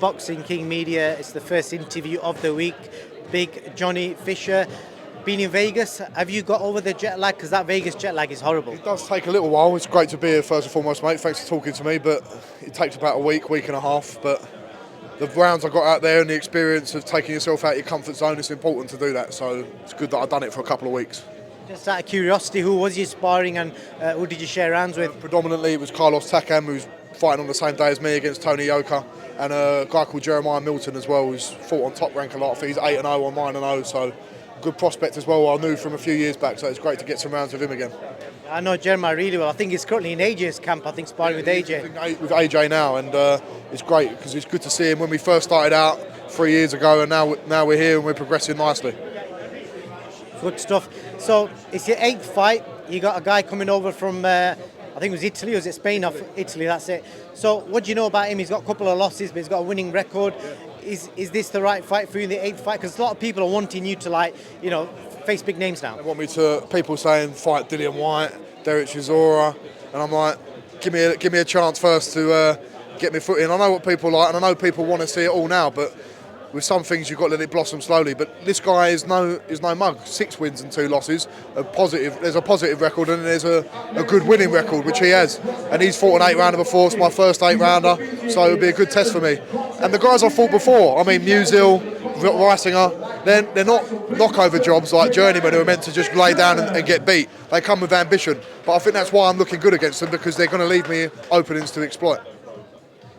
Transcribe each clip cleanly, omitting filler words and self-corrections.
Boxing King Media. It's the first interview of the week. Big Johnny Fisher. Been in Vegas. Have you got over the jet lag? Because that Vegas jet lag is horrible. It does take a little while. It's great to be here first and foremost, mate. Thanks for talking to me, but it takes about a week and a half. But the rounds I got out there and the experience of taking yourself out of your comfort zone, it's important to do that. So it's good that I've done it for a couple of weeks. Just out of curiosity, who was you sparring and who did you share rounds with? Predominantly it was Carlos Takam, who's fighting on the same day as me against Tony Yoka, and a guy called Jeremiah Milton as well, who's fought on Top Rank a lot. He's 8-0 on 9-0, so good prospect as well. I knew from a few years back, so it's great to get some rounds with him again. I know Jeremiah really well. I think he's currently in AJ's camp, sparring with AJ. With AJ now, and it's great because it's good to see him when we first started out 3 years ago, and now we're here and we're progressing nicely. Good stuff. So it's your 8th fight. You got a guy coming over from, I think it was Italy, or was it Spain? Off Italy, that's it. So what do you know about him? He's got a couple of losses, but he's got a winning record. Is this the right fight for you in the 8th fight? Because a lot of people are wanting you to, face big names now. They want me to, people saying fight Dillian Whyte, Derek Chisora, and I'm like, give me a chance first to get my foot in. I know what people like, and I know people want to see it all now, but with some things you've got to let it blossom slowly. But this guy is no mug. 6 wins and 2 losses. There's a positive record and there's a good winning record, which he has. And he's fought an 8-rounder before. It's my first 8-rounder, so it'll be a good test for me. And the guys I've fought before, I mean, Musil, Reisinger, they're not knockover jobs like journeymen who are meant to just lay down and get beat. They come with ambition. But I think that's why I'm looking good against them, because they're going to leave me openings to exploit.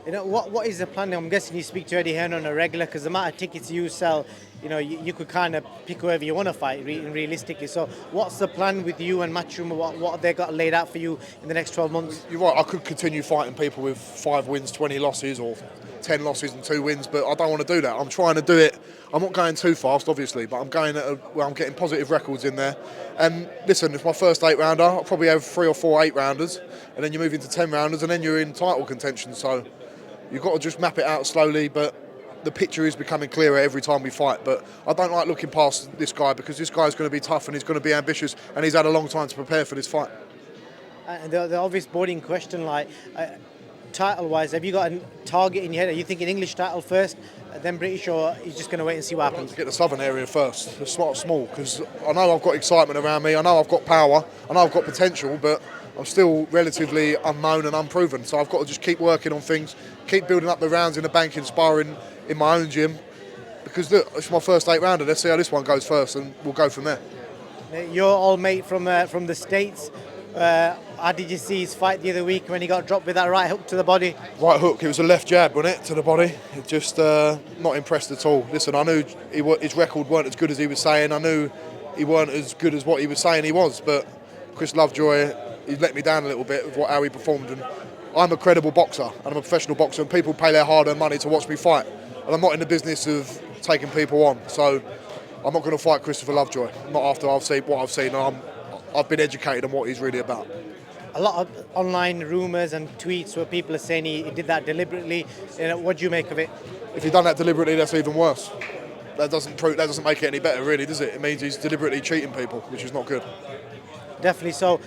What is the plan? I'm guessing you speak to Eddie Hearn on a regular, because the amount of tickets you sell, you could kind of pick whoever you want to fight realistically. So what's the plan with you and Matchroom? What have they got laid out for you in the next 12 months? You're right, I could continue fighting people with 5 wins, 20 losses, or 10 losses and 2 wins, but I don't want to do that. I'm trying to do it. I'm not going too fast, obviously, but I'm going where I'm getting positive records in there. And listen, it's my first 8-rounder. I'll probably have 3 or 4 8-rounders, and then you move into 10-rounders, and then you're in title contention. So you've got to just map it out slowly, but the picture is becoming clearer every time we fight. But I don't like looking past this guy, because this guy's going to be tough and he's going to be ambitious, and he's had a long time to prepare for this fight. The obvious boarding question, title-wise, have you got a target in your head? Are you thinking English title first, then British, or are you just going to wait and see what happens? To get the southern area first, the small, because I know I've got excitement around me, I know I've got power, I know I've got potential, but I'm still relatively unknown and unproven, so I've got to just keep working on things, keep building up the rounds in the bank and sparring in my own gym, because look, it's my first 8-rounder. Let's see how this one goes first, and we'll go from there. You're all mate from the States. How did you see his fight the other week when he got dropped with that right hook to the body? Right hook, it was a left jab, wasn't it, to the body? It just not impressed at all. Listen, I knew his record weren't as good as he was saying. I knew he weren't as good as what he was saying he was, but Chris Lovejoy, he let me down a little bit with how he performed. And I'm a credible boxer, and I'm a professional boxer, and people pay their hard-earned money to watch me fight. And I'm not in the business of taking people on, so I'm not going to fight Christopher Lovejoy. Not after I've seen what I've seen. I've been educated on what he's really about. A lot of online rumours and tweets where people are saying he did that deliberately. What do you make of it? If he'd done that deliberately, that's even worse. That doesn't make it any better, really, does it? It means he's deliberately cheating people, which is not good. Definitely. So,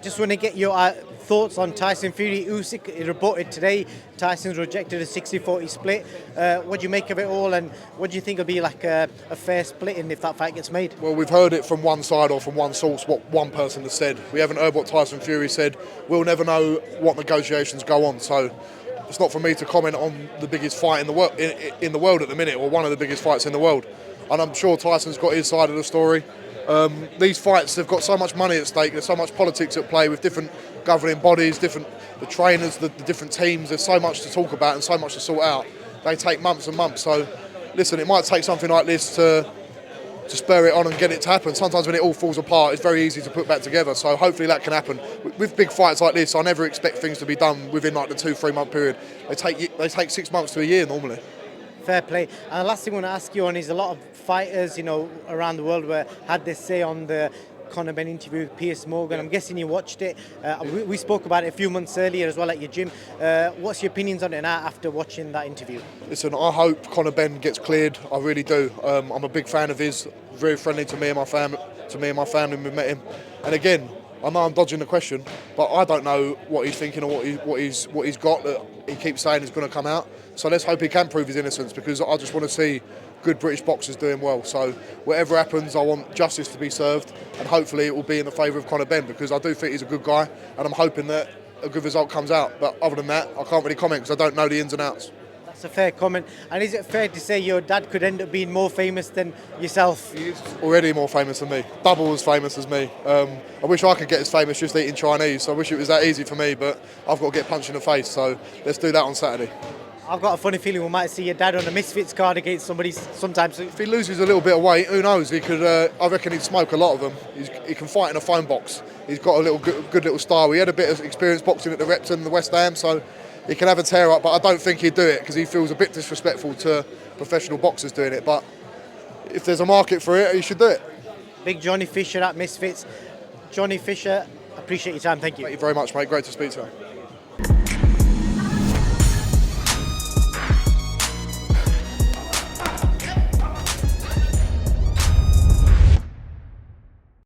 just want to get your thoughts on Tyson Fury. Usyk reported today Tyson's rejected a 60-40 split. What do you make of it all, and what do you think will be like a fair split in if that fight gets made? Well, we've heard it from one side or from one source, what one person has said. We haven't heard what Tyson Fury said. We'll never know what negotiations go on, so it's not for me to comment on the biggest fight in the world at the minute, or one of the biggest fights in the world. And I'm sure Tyson's got his side of the story. These fights, they've got so much money at stake, there's so much politics at play with different governing bodies, the trainers, the different teams. There's so much to talk about and so much to sort out. They take months and months. So listen, it might take something like this to spur it on and get it to happen. Sometimes when it all falls apart, it's very easy to put back together. So hopefully that can happen. With big fights like this, I never expect things to be done within like the 2-3 month period. They take 6 months to a year normally. Fair play. And the last thing I want to ask you on is, a lot of fighters, around the world had this say on the Conor Benn interview with Piers Morgan. I'm guessing you watched it. We spoke about it a few months earlier as well at your gym. What's your opinions on it now after watching that interview? Listen, I hope Conor Benn gets cleared. I really do. I'm a big fan of his. Very friendly to me and my family. We've met him. And again, I know I'm dodging the question, but I don't know what he's thinking or what he's got that he keeps saying is going to come out. So let's hope he can prove his innocence, because I just want to see good British boxers doing well. So whatever happens, I want justice to be served, and hopefully it will be in the favour of Conor Benn, because I do think he's a good guy, and I'm hoping that a good result comes out. But other than that, I can't really comment because I don't know the ins and outs. That's a fair comment. And is it fair to say your dad could end up being more famous than yourself? He is already more famous than me. Double as famous as me. I wish I could get as famous just eating Chinese. I wish it was that easy for me, but I've got to get punched in the face. So let's do that on Saturday. I've got a funny feeling we might see your dad on a Misfits card against somebody sometime soon. If he loses a little bit of weight, who knows? He could. I reckon he'd smoke a lot of them. He can fight in a phone box. He's got a little good little style. He had a bit of experience boxing at the Repton, the West Ham, so he can have a tear up. But I don't think he'd do it because he feels a bit disrespectful to professional boxers doing it. But if there's a market for it, he should do it. Big Johnny Fisher at Misfits. Johnny Fisher, appreciate your time. Thank you. Thank you very much, mate. Great to speak to you.